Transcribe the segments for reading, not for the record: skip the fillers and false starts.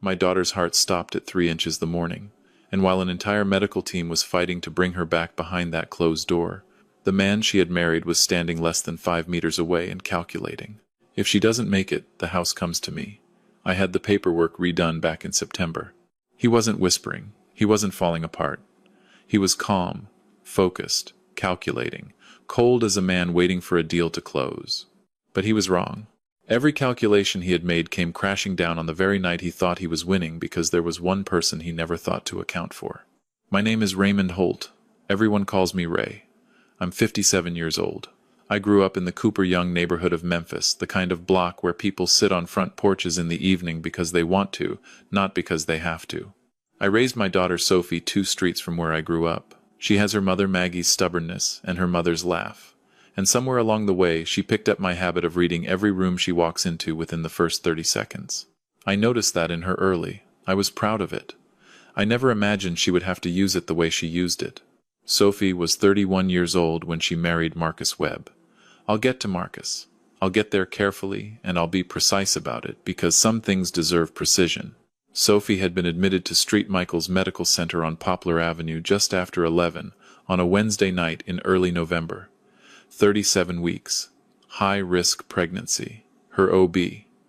My daughter's heart stopped at 3 inches the morning, and while an entire medical team was fighting to bring her back behind that closed door, the man she had married was standing less than 5 meters away and calculating. If she doesn't make it, the house comes to me. I had the paperwork redone back in September. He wasn't whispering. He wasn't falling apart. He was calm, focused, calculating, cold as a man waiting for a deal to close. But he was wrong. Every calculation he had made came crashing down on the very night he thought he was winning because there was one person he never thought to account for. My name is Raymond Holt. Everyone calls me Ray. I'm 57 years old. I grew up in the Cooper Young neighborhood of Memphis, the kind of block where people sit on front porches in the evening because they want to, not because they have to. I raised my daughter Sophie 2 streets from where I grew up. She has her mother Maggie's stubbornness and her mother's laugh. And somewhere along the way, she picked up my habit of reading every room she walks into within the first 30 seconds. I noticed that in her early. I was proud of it. I never imagined she would have to use it the way she used it. Sophie was 31 years old when she married Marcus Webb. I'll get to Marcus. I'll get there carefully, and I'll be precise about it, because some things deserve precision. Sophie had been admitted to St. Michael's Medical Center on Poplar Avenue just after 11 on a Wednesday night in early November. 37 weeks. High-risk pregnancy. Her OB,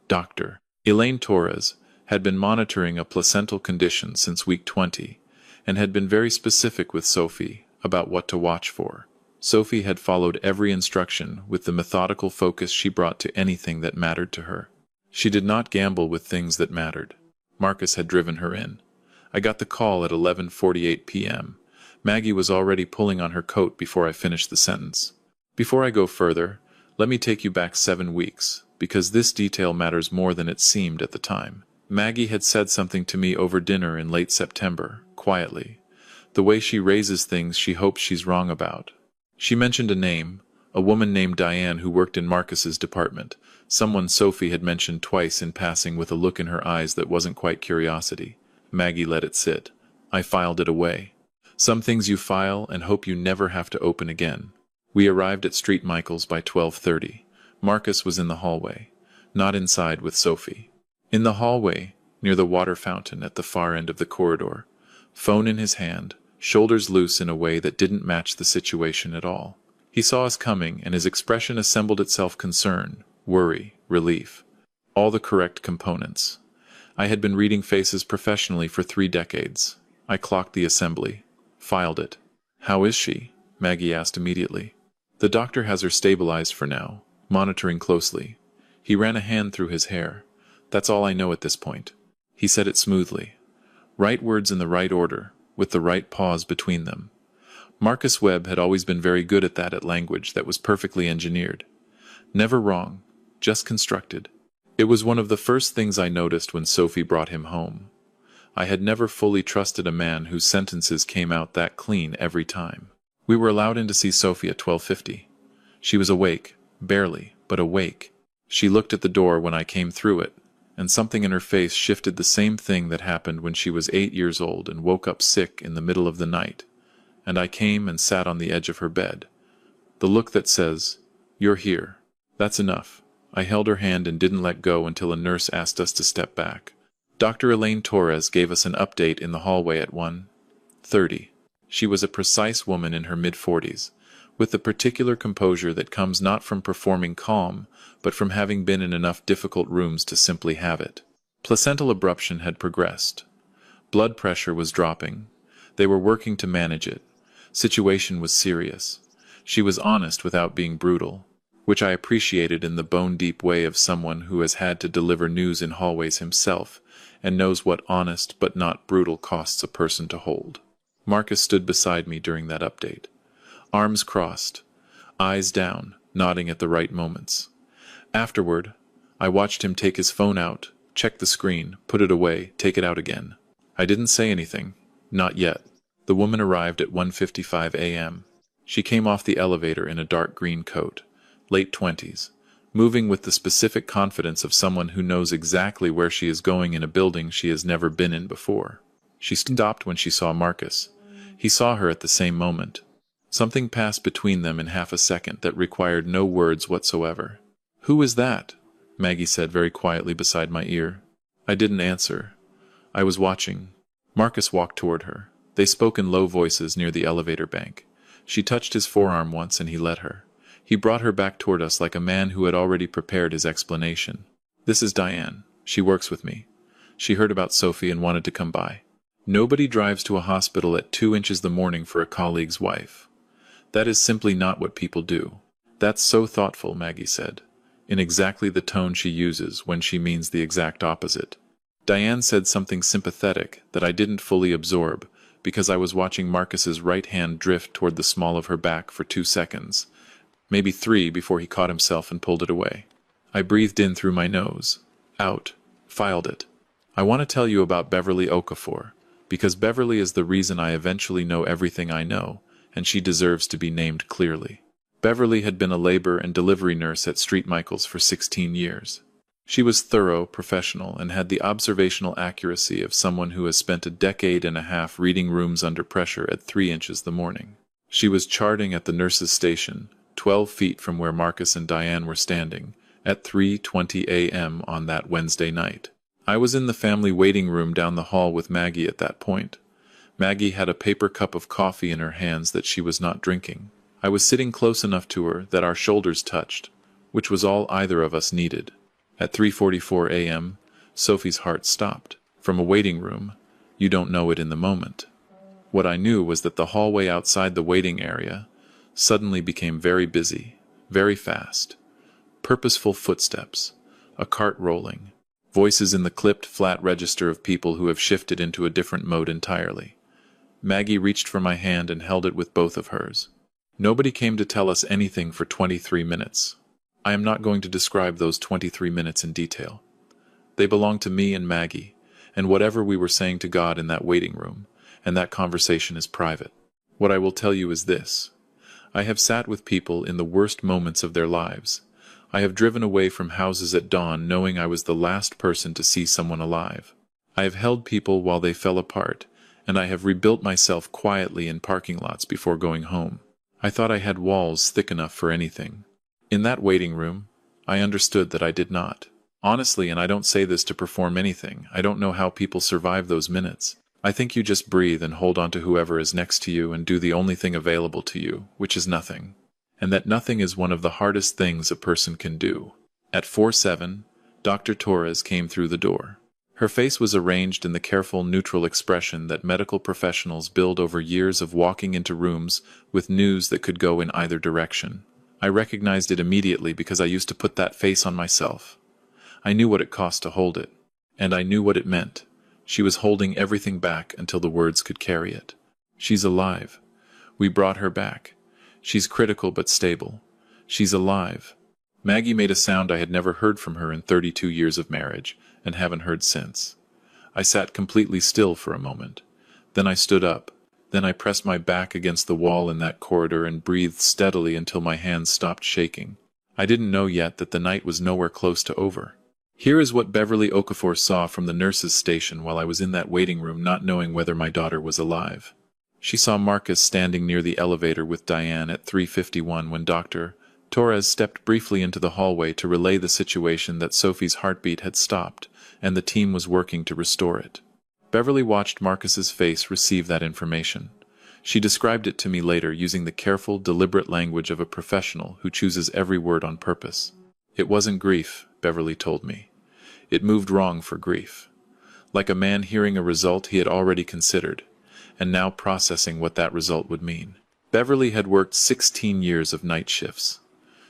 Dr. Elaine Torres, had been monitoring a placental condition since week 20, and had been very specific with Sophie about what to watch for. Sophie had followed every instruction with the methodical focus she brought to anything that mattered to her. She did not gamble with things that mattered. Marcus had driven her in. I got the call at 11:48 p.m. Maggie was already pulling on her coat before I finished the sentence. Before I go further, let me take you back 7 weeks, because this detail matters more than it seemed at the time. Maggie had said something to me over dinner in late September, quietly. The way she raises things she hopes she's wrong about. She mentioned a name, a woman named Diane who worked in Marcus's department, someone Sophie had mentioned twice in passing with a look in her eyes that wasn't quite curiosity. Maggie let it sit. I filed it away. Some things you file and hope you never have to open again. We arrived at St. Michael's by 12:30. Marcus was in the hallway, not inside with Sophie. In the hallway, near the water fountain at the far end of the corridor, phone in his hand, shoulders loose in a way that didn't match the situation at all. He saw us coming, and his expression assembled itself: concern, worry, relief. All the correct components. I had been reading faces professionally for 3 decades. I clocked the assembly. Filed it. "How is she?" Maggie asked immediately. "The doctor has her stabilized for now, monitoring closely." He ran a hand through his hair. "That's all I know at this point." He said it smoothly. Right words in the right order, with the right pause between them. Marcus Webb had always been very good at that, at language that was perfectly engineered. Never wrong, just constructed. It was one of the first things I noticed when Sophie brought him home. I had never fully trusted a man whose sentences came out that clean every time. We were allowed in to see Sophie at 12:50. She was awake, barely, but awake. She looked at the door when I came through it, and something in her face shifted, the same thing that happened when she was 8 years old and woke up sick in the middle of the night. And I came and sat on the edge of her bed. The look that says, "You're here. That's enough." I held her hand and didn't let go until a nurse asked us to step back. Dr. Elaine Torres gave us an update in the hallway at 1:30. She was a precise woman in her mid-40s, with the particular composure that comes not from performing calm, but from having been in enough difficult rooms to simply have it. Placental abruption had progressed. Blood pressure was dropping. They were working to manage it. Situation was serious. She was honest without being brutal, which I appreciated in the bone-deep way of someone who has had to deliver news in hallways himself and knows what honest but not brutal costs a person to hold. Marcus stood beside me during that update. Arms crossed, eyes down, nodding at the right moments. Afterward, I watched him take his phone out, check the screen, put it away, take it out again. I didn't say anything. Not yet. The woman arrived at 1:55 a.m. She came off the elevator in a dark green coat, late 20s, moving with the specific confidence of someone who knows exactly where she is going in a building she has never been in before. She stopped when she saw Marcus. He saw her at the same moment. Something passed between them in half a second that required no words whatsoever. "Who is that?" Maggie said very quietly beside my ear. I didn't answer. I was watching. Marcus walked toward her. They spoke in low voices near the elevator bank. She touched his forearm once and he let her. He brought her back toward us like a man who had already prepared his explanation. "This is Diane. She works with me. She heard about Sophie and wanted to come by. Nobody drives to a hospital at 2 inches the morning for a colleague's wife. That is simply not what people do." "That's so thoughtful," Maggie said, in exactly the tone she uses when she means the exact opposite. Diane said something sympathetic that I didn't fully absorb because I was watching Marcus's right hand drift toward the small of her back for 2 seconds, maybe 3 before he caught himself and pulled it away. I breathed in through my nose, out, filed it. "I want to tell you about Beverly Okafor, because Beverly is the reason I eventually know everything I know, and she deserves to be named clearly." Beverly had been a labor and delivery nurse at St. Michael's for 16 years. She was thorough, professional, and had the observational accuracy of someone who has spent a decade and a half reading rooms under pressure at 3 inches the morning. She was charting at the nurse's station, 12 feet from where Marcus and Diane were standing, at 3:20 a.m. on that Wednesday night. I was in the family waiting room down the hall with Maggie at that point. Maggie had a paper cup of coffee in her hands that she was not drinking. I was sitting close enough to her that our shoulders touched, which was all either of us needed. At 3:44 a.m., Sophie's heart stopped. From a waiting room, you don't know it in the moment. What I knew was that the hallway outside the waiting area suddenly became very busy, very fast. Purposeful footsteps, a cart rolling, voices in the clipped, flat register of people who have shifted into a different mode entirely. Maggie reached for my hand and held it with both of hers. Nobody came to tell us anything for 23 minutes. I am not going to describe those 23 minutes in detail. They belong to me and Maggie, and whatever we were saying to God in that waiting room, and that conversation is private. What I will tell you is this. I have sat with people in the worst moments of their lives. I have driven away from houses at dawn knowing I was the last person to see someone alive. I have held people while they fell apart, and I have rebuilt myself quietly in parking lots before going home. I thought I had walls thick enough for anything. In that waiting room, I understood that I did not. Honestly, and I don't say this to perform anything, I don't know how people survive those minutes. I think you just breathe and hold on to whoever is next to you and do the only thing available to you, which is nothing. And that nothing is one of the hardest things a person can do. At 4:07, Dr. Torres came through the door. Her face was arranged in the careful, neutral expression that medical professionals build over years of walking into rooms with news that could go in either direction. I recognized it immediately because I used to put that face on myself. I knew what it cost to hold it, and I knew what it meant. She was holding everything back until the words could carry it. She's alive. We brought her back. She's critical but stable. She's alive. Maggie made a sound I had never heard from her in 32 years of marriage, and haven't heard since. I sat completely still for a moment. Then I stood up. Then I pressed my back against the wall in that corridor and breathed steadily until my hands stopped shaking. I didn't know yet that the night was nowhere close to over. Here is what Beverly Okafor saw from the nurse's station while I was in that waiting room not knowing whether my daughter was alive. She saw Marcus standing near the elevator with Diane at 3:51 when Dr. Torres stepped briefly into the hallway to relay the situation that Sophie's heartbeat had stopped, and the team was working to restore it. Beverly watched Marcus's face receive that information. She described it to me later using the careful, deliberate language of a professional who chooses every word on purpose. It wasn't grief, Beverly told me. It moved wrong for grief. Like a man hearing a result he had already considered, and now processing what that result would mean. Beverly had worked 16 years of night shifts.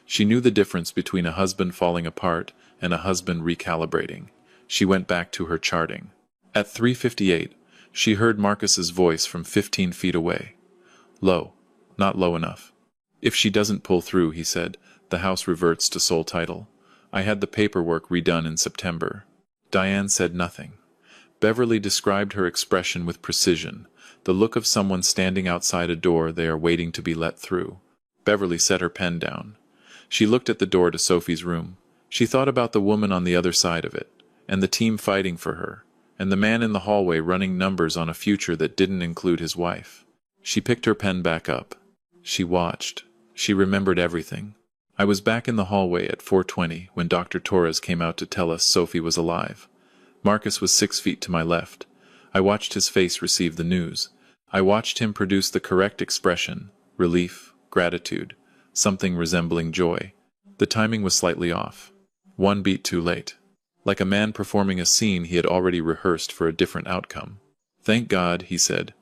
She knew the difference between a husband falling apart and a husband recalibrating. She went back to her charting. At 3:58, she heard Marcus's voice from 15 feet away. Low. Not low enough. If she doesn't pull through, he said, the house reverts to sole title. I had the paperwork redone in September. Diane said nothing. Beverly described her expression with precision, the look of someone standing outside a door they are waiting to be let through. Beverly set her pen down. She looked at the door to Sophie's room. She thought about the woman on the other side of it, and the team fighting for her, and the man in the hallway running numbers on a future that didn't include his wife. She picked her pen back up. She watched. She remembered everything. I was back in the hallway at 4:20 when Dr. Torres came out to tell us Sophie was alive. Marcus was 6 feet to my left, I watched his face receive the news. I watched him produce the correct expression: relief, gratitude, something resembling joy. The timing was slightly off. One beat too late. Like a man performing a scene he had already rehearsed for a different outcome. "Thank God," he said.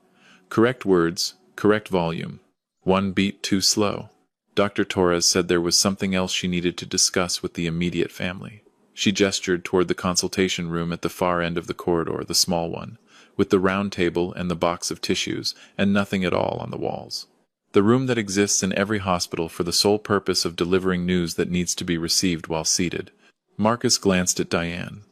"Correct words, correct volume. One beat too slow." Dr. Torres said there was something else she needed to discuss with the immediate family. She gestured toward the consultation room at the far end of the corridor, the small one, with the round table and the box of tissues, and nothing at all on the walls. The room that exists in every hospital for the sole purpose of delivering news that needs to be received while seated. Marcus glanced at Diane.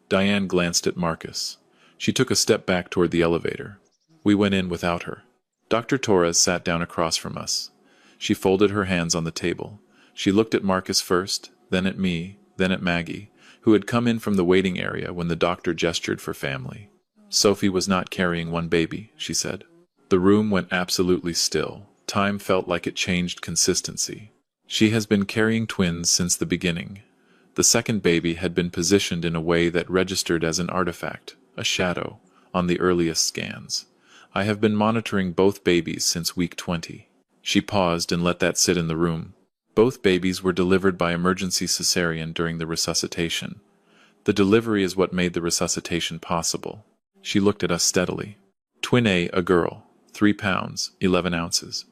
Diane glanced at Marcus. She took a step back toward the elevator. We went in without her. Dr. Torres sat down across from us. She folded her hands on the table. She looked at Marcus first, then at me, then at Maggie, who had come in from the waiting area when the doctor gestured for family. "Sophie was not carrying one baby," she said. The room went absolutely still. Time felt like it changed consistency. "She has been carrying twins since the beginning." The second baby had been positioned in a way that registered as an artifact, a shadow, on the earliest scans. "I have been monitoring both babies since week 20. She paused and let that sit in the room. Both babies were delivered by emergency cesarean during the resuscitation. The delivery is what made the resuscitation possible. She looked at us steadily. Twin A, a girl, 3 pounds, 11 ounces.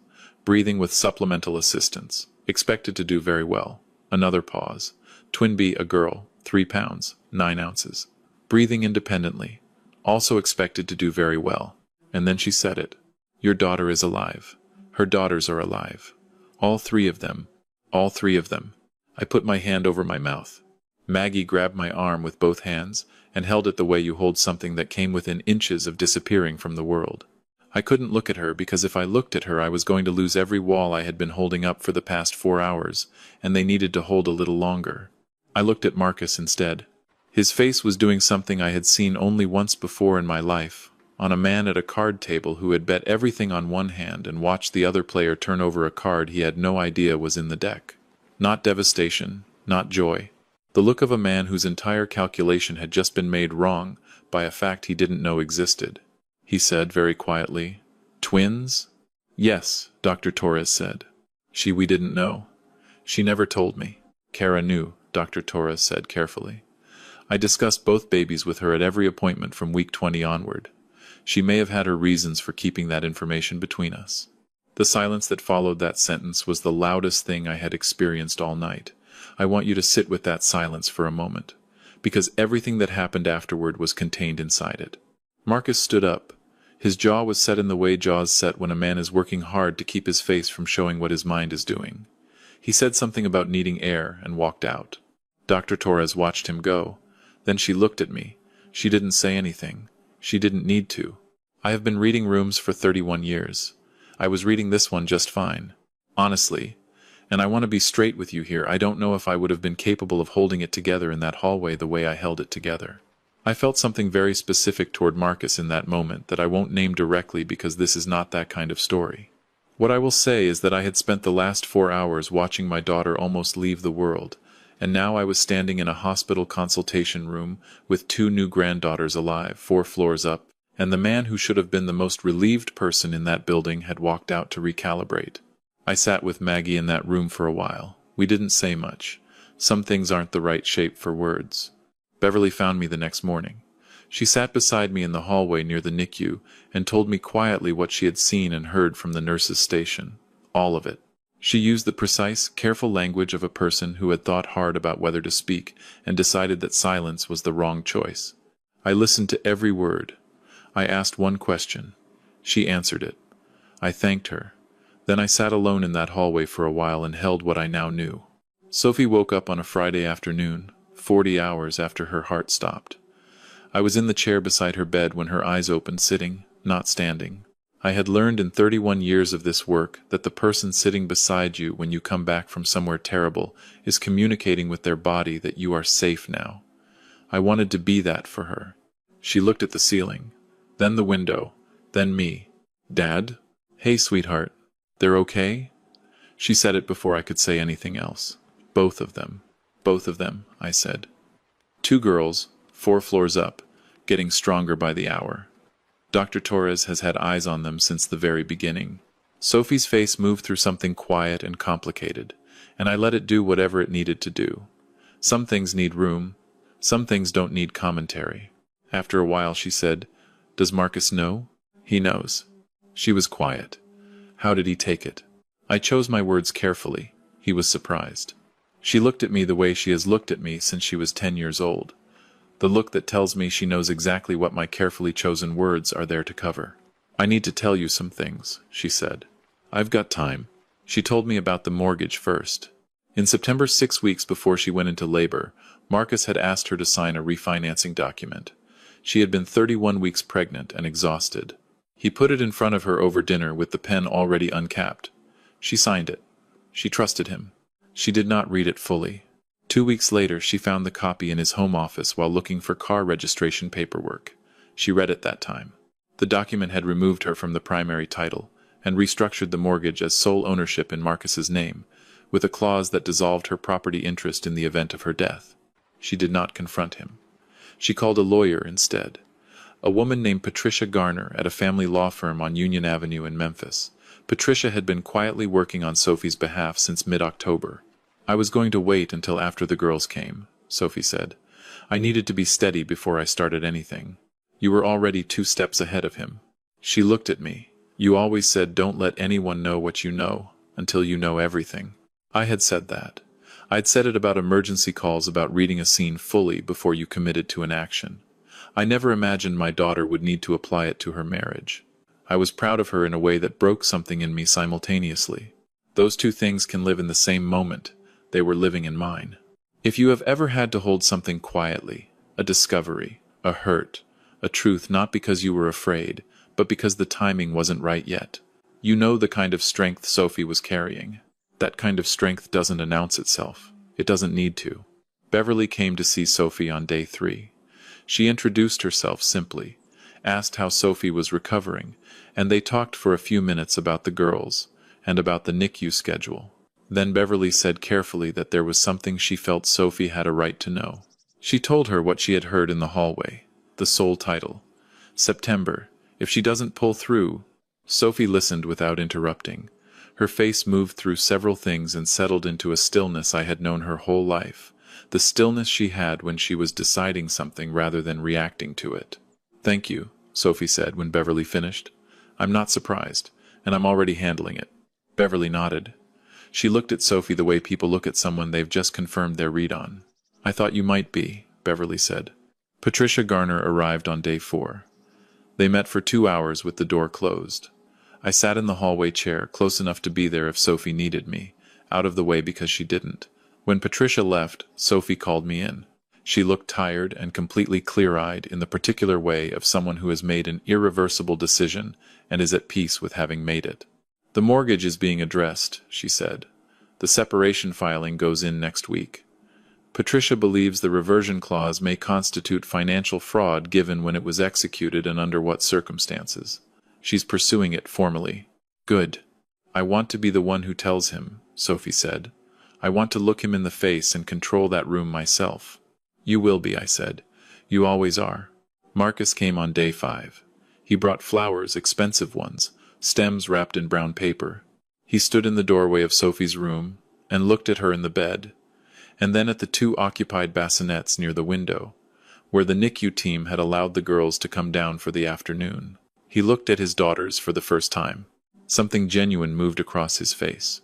Breathing with supplemental assistance. Expected to do very well. Another pause. Twin B, a girl, 3 pounds, 9 ounces. Breathing independently. Also expected to do very well. And then she said it. Your daughter is alive. Her daughters are alive. All 3 of them. All 3 of them. I put my hand over my mouth. Maggie grabbed my arm with both hands and held it the way you hold something that came within inches of disappearing from the world. I couldn't look at her because if I looked at her I was going to lose every wall I had been holding up for the past 4 hours, and they needed to hold a little longer. I looked at Marcus instead. His face was doing something I had seen only once before in my life, on a man at a card table who had bet everything on one hand and watched the other player turn over a card he had no idea was in the deck. Not devastation, not joy. The look of a man whose entire calculation had just been made wrong by a fact he didn't know existed. He said very quietly, "Twins?" "Yes," Dr. Torres said. We didn't know. She never told me." "Kara knew," Dr. Torres said carefully. "I discussed both babies with her at every appointment from week 20 onward. She may have had her reasons for keeping that information between us." The silence that followed that sentence was the loudest thing I had experienced all night. I want you to sit with that silence for a moment, because everything that happened afterward was contained inside it. Marcus stood up. His jaw was set in the way jaws set when a man is working hard to keep his face from showing what his mind is doing. He said something about needing air and walked out. Dr. Torres watched him go. Then she looked at me. She didn't say anything. She didn't need to. I have been reading rooms for 31 years. I was reading this one just fine. Honestly. And I want to be straight with you here, I don't know if I would have been capable of holding it together in that hallway the way I held it together. I felt something very specific toward Marcus in that moment that I won't name directly because this is not that kind of story. What I will say is that I had spent the last 4 hours watching my daughter almost leave the world, and now I was standing in a hospital consultation room with 2 new granddaughters alive, 4 floors up, and the man who should have been the most relieved person in that building had walked out to recalibrate. I sat with Maggie in that room for a while. We didn't say much. Some things aren't the right shape for words. Beverly found me the next morning. She sat beside me in the hallway near the NICU and told me quietly what she had seen and heard from the nurses' station. All of it. She used the precise, careful language of a person who had thought hard about whether to speak and decided that silence was the wrong choice. I listened to every word. I asked one question. She answered it. I thanked her. Then I sat alone in that hallway for a while and held what I now knew. Sophie woke up on a Friday afternoon, 40 hours after her heart stopped. I was in the chair beside her bed when her eyes opened, sitting, not standing. I had learned in 31 years of this work that the person sitting beside you when you come back from somewhere terrible is communicating with their body that you are safe now. I wanted to be that for her. She looked at the ceiling, then the window, then me. "Dad? Hey, sweetheart. They're okay?" She said it before I could say anything else. "Both of them. Both of them," I said. 2 girls, 4 floors up, getting stronger by the hour. Dr. Torres has had eyes on them since the very beginning. Sophie's face moved through something quiet and complicated, and I let it do whatever it needed to do. Some things need room, some things don't need commentary. After a while she said, "Does Marcus know?" "He knows." She was quiet. "How did he take it?" I chose my words carefully. He was surprised. She looked at me the way she has looked at me since she was 10 years old. The look that tells me she knows exactly what my carefully chosen words are there to cover. "I need to tell you some things," she said. "I've got time." She told me about the mortgage first. In September, 6 weeks before she went into labor, Marcus had asked her to sign a refinancing document. She had been 31 weeks pregnant and exhausted. He put it in front of her over dinner with the pen already uncapped. She signed it. She trusted him. She did not read it fully. 2 weeks later, she found the copy in his home office while looking for car registration paperwork. She read it that time. The document had removed her from the primary title and restructured the mortgage as sole ownership in Marcus's name, with a clause that dissolved her property interest in the event of her death. She did not confront him. She called a lawyer instead. A woman named Patricia Garner at a family law firm on Union Avenue in Memphis. Patricia had been quietly working on Sophie's behalf since mid-October. "I was going to wait until after the girls came," Sophie said. "I needed to be steady before I started anything. You were already 2 steps ahead of him." She looked at me. "You always said don't let anyone know what you know until you know everything." I had said that. I'd said it about emergency calls, about reading a scene fully before you committed to an action. I never imagined my daughter would need to apply it to her marriage. I was proud of her in a way that broke something in me simultaneously. Those 2 things can live in the same moment. They were living in mine. If you have ever had to hold something quietly, a discovery, a hurt, a truth, not because you were afraid, but because the timing wasn't right yet, you know the kind of strength Sophie was carrying. That kind of strength doesn't announce itself. It doesn't need to. Beverly came to see Sophie on day 3. She introduced herself simply, asked how Sophie was recovering, and they talked for a few minutes about the girls and about the NICU schedule. Then Beverly said carefully that there was something she felt Sophie had a right to know. She told her what she had heard in the hallway, the sole title. September, if she doesn't pull through. Sophie listened without interrupting. Her face moved through several things and settled into a stillness I had known her whole life, the stillness she had when she was deciding something rather than reacting to it. "Thank you," Sophie said when Beverly finished. "I'm not surprised, and I'm already handling it." Beverly nodded. She looked at Sophie the way people look at someone they've just confirmed their read on. "I thought you might be," Beverly said. Patricia Garner arrived on day 4. They met for 2 hours with the door closed. I sat in the hallway chair, close enough to be there if Sophie needed me, out of the way because she didn't. When Patricia left, Sophie called me in. She looked tired and completely clear-eyed in the particular way of someone who has made an irreversible decision and is at peace with having made it. "The mortgage is being addressed," she said. "The separation filing goes in next week. Patricia believes the reversion clause may constitute financial fraud given when it was executed and under what circumstances. She's pursuing it formally." "Good. I want to be the one who tells him," Sophie said. "I want to look him in the face and control that room myself." "You will be," I said. "You always are." Marcus came on day 5. He brought flowers, expensive ones, stems wrapped in brown paper. He stood in the doorway of Sophie's room and looked at her in the bed, and then at the 2 occupied bassinets near the window, where the NICU team had allowed the girls to come down for the afternoon. He looked at his daughters for the first time. Something genuine moved across his face.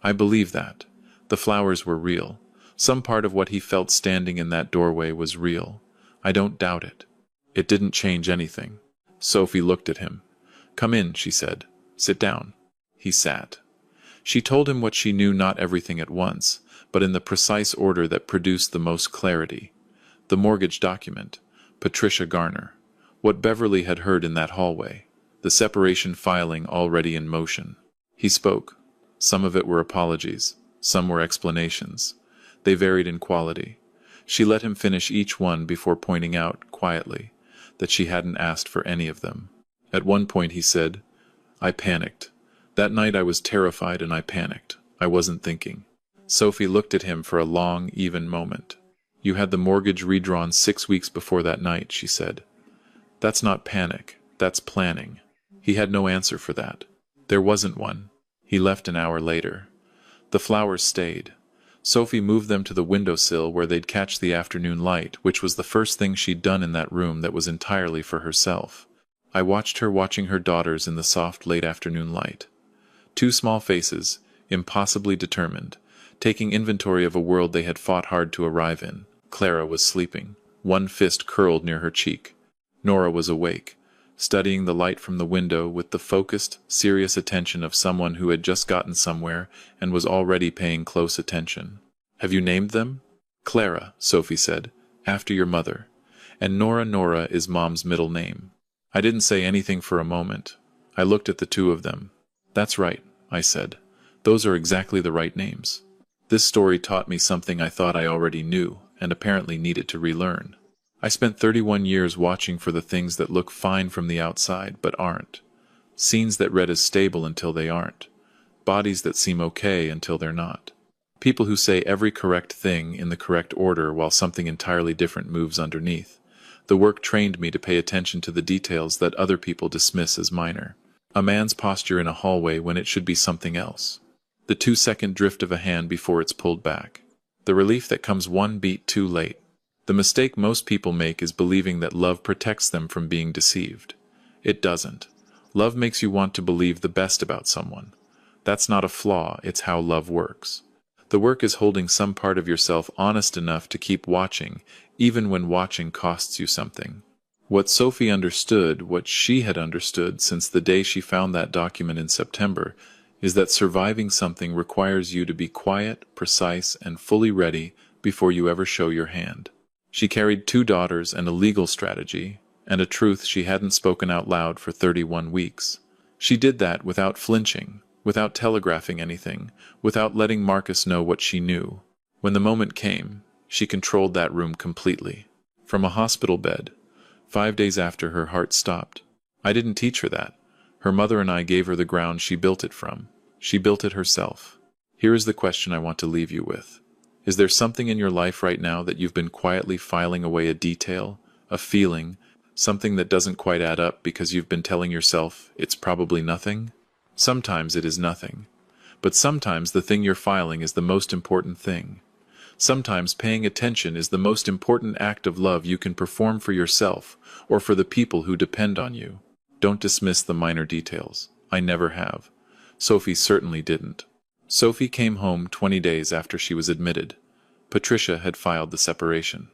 I believe that. The flowers were real. Some part of what he felt standing in that doorway was real. I don't doubt it. It didn't change anything. Sophie looked at him. "Come in," she said. "Sit down." He sat. She told him what she knew, not everything at once, but in the precise order that produced the most clarity. The mortgage document, Patricia Garner, what Beverly had heard in that hallway, the separation filing already in motion. He spoke. Some of it were apologies, some were explanations. They varied in quality. She let him finish each one before pointing out, quietly, that she hadn't asked for any of them. At one point he said, "I panicked. That night I was terrified and I panicked. I wasn't thinking." Sophie looked at him for a long, even moment. "You had the mortgage redrawn 6 weeks before that night," she said. "That's not panic. That's planning. He had no answer for that. There wasn't one. He left an hour later. The flowers stayed. Sophie moved them to the windowsill where they'd catch the afternoon light, which was the first thing she'd done in that room that was entirely for herself. I watched her watching her daughters in the soft late afternoon light. Two small faces, impossibly determined, taking inventory of a world they had fought hard to arrive in. Clara was sleeping, one fist curled near her cheek. Nora was awake, studying the light from the window with the focused, serious attention of someone who had just gotten somewhere and was already paying close attention. "Have you named them?" "Clara," Sophie said, "after your mother. And Nora is Mom's middle name." I didn't say anything for a moment. I looked at the two of them. "That's right," I said. "Those are exactly the right names." This story taught me something I thought I already knew, and apparently needed to relearn. I spent 31 years watching for the things that look fine from the outside but aren't. Scenes that read as stable until they aren't. Bodies that seem okay until they're not. People who say every correct thing in the correct order while something entirely different moves underneath. The work trained me to pay attention to the details that other people dismiss as minor. A man's posture in a hallway when it should be something else. The 2-second drift of a hand before it's pulled back. The relief that comes one beat too late. The mistake most people make is believing that love protects them from being deceived. It doesn't. Love makes you want to believe the best about someone. That's not a flaw, it's how love works. The work is holding some part of yourself honest enough to keep watching, even when watching costs you something. What Sophie understood, what she had understood since the day she found that document in September, is that surviving something requires you to be quiet, precise, and fully ready before you ever show your hand. She carried 2 daughters and a legal strategy, and a truth she hadn't spoken out loud for 31 weeks. She did that without flinching, without telegraphing anything, without letting Marcus know what she knew. When the moment came, she controlled that room completely. From a hospital bed, 5 days after her heart stopped. I didn't teach her that. Her mother and I gave her the ground she built it from. She built it herself. Here is the question I want to leave you with. Is there something in your life right now that you've been quietly filing away, a detail, a feeling, something that doesn't quite add up because you've been telling yourself it's probably nothing? Sometimes it is nothing. But sometimes the thing you're filing is the most important thing. Sometimes paying attention is the most important act of love you can perform for yourself or for the people who depend on you. Don't dismiss the minor details. I never have. Sophie certainly didn't. Sophie came home 20 days after she was admitted. Patricia had filed the separation.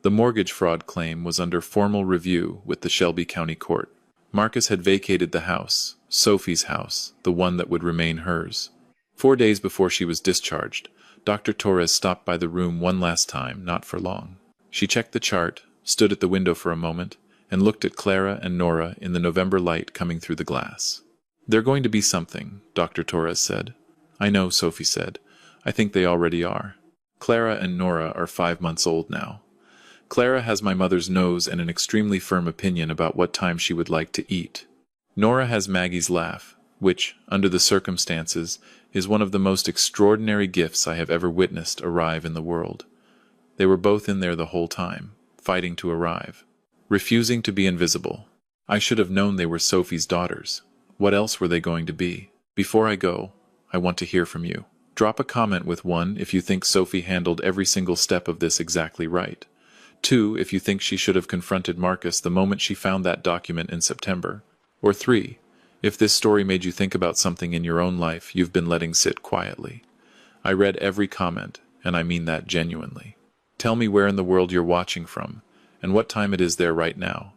The mortgage fraud claim was under formal review with the Shelby County Court. Marcus had vacated the house, Sophie's house, the one that would remain hers. 4 days before she was discharged, Dr. Torres stopped by the room one last time, not for long. She checked the chart, stood at the window for a moment, and looked at Clara and Nora in the November light coming through the glass. "They're going to be something," Dr. Torres said. "I know," Sophie said. "I think they already are. Clara and Nora are 5 months old now. Clara has my mother's nose and an extremely firm opinion about what time she would like to eat. Nora has Maggie's laugh, which, under the circumstances, is one of the most extraordinary gifts I have ever witnessed arrive in the world. They were both in there the whole time, fighting to arrive, refusing to be invisible. I should have known they were Sophie's daughters. What else were they going to be? Before I go, I want to hear from you. Drop a comment with 1 if you think Sophie handled every single step of this exactly right. 2 if you think she should have confronted Marcus the moment she found that document in September. Or 3 if this story made you think about something in your own life you've been letting sit quietly. I read every comment, and I mean that genuinely. Tell me where in the world you're watching from, and what time it is there right now.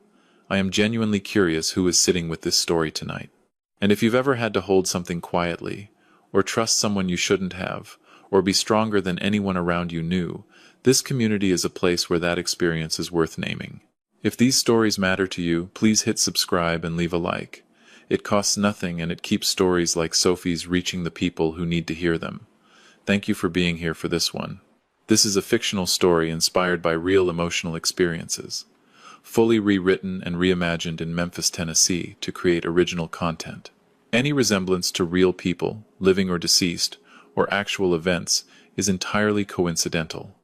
I am genuinely curious who is sitting with this story tonight. And if you've ever had to hold something quietly, or trust someone you shouldn't have, or be stronger than anyone around you knew, this community is a place where that experience is worth naming. If these stories matter to you, please hit subscribe and leave a like. It costs nothing and it keeps stories like Sophie's reaching the people who need to hear them. Thank you for being here for this one. This is a fictional story inspired by real emotional experiences, fully rewritten and reimagined in Memphis, Tennessee to create original content. Any resemblance to real people, living or deceased, or actual events is entirely coincidental.